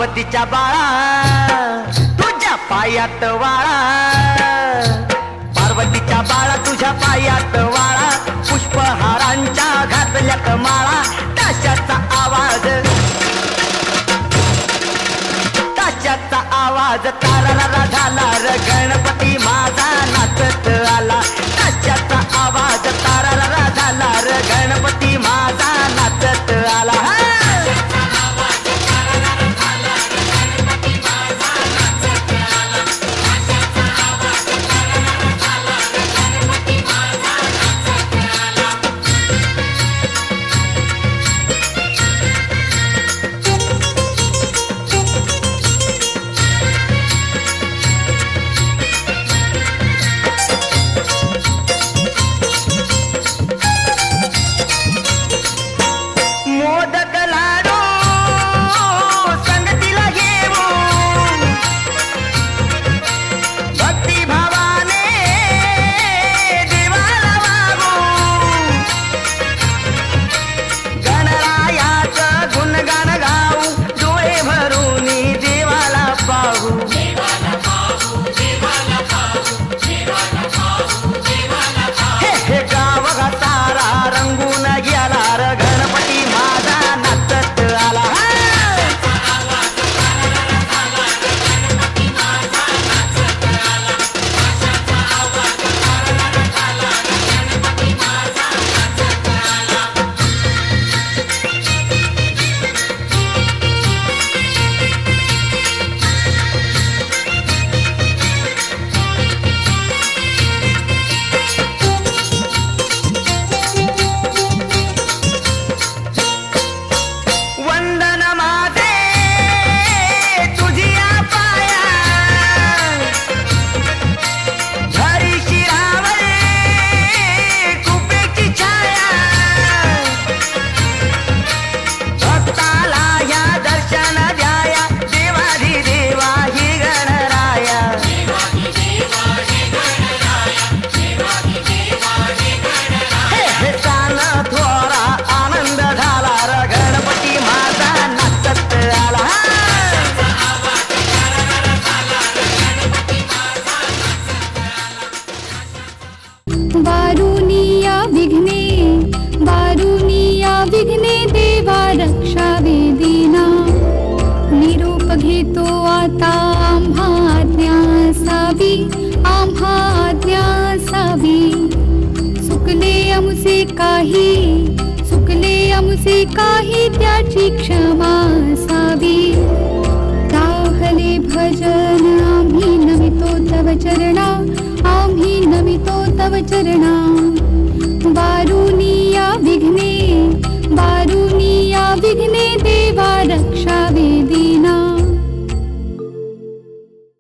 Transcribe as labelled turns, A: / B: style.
A: पार्वतीच्या बाळा तुझ्या पायात वाळा, पार्वतीच्या बाळा तुझ्या पायात वाळा, पुष्पहारांच्या घातल्यात माळा, ताशाचा आवाज, ताशाचा आवाज तारारा झाला र गणपती माझा नाचत आला, ताशाचा आवाज तारारा झाला र गणपती माझा नाचत आला. मोदक लाडू संगतीला घेऊन भक्ती भावाने देवाला वागू, गणरायाचं गुणगान गाऊ, डोळे भरून देवाला पाहू, हे गाव सारा रंगून गेला र गणपती माझा नाचत आला. वंदन माझे तुझिया पाया, घरी शिरावळे कृपेची छाया, भक्ताला या दर्शन द्याया, देवाधी देवा ही गणराया, हे सान थोरा आनंद झाला र गणपती माझा नाचत आला.
B: वारुनिया विघ्ने, वारुनिया विघ्ने देवा रक्षावे दीना, निरोप घेतो आता आम्हा आज्ञासावी, आम्हा आज्ञासावी, चुकले आमचे काही, चुकले आमचे काही त्याची क्षमा असावी, दाहले भजन आम्ही नमितो तव चरणा, आम्ही नमितो तव चरणा. वारुनिया विघ्ने, वारुनिया विघ्ने देवा रक्षावे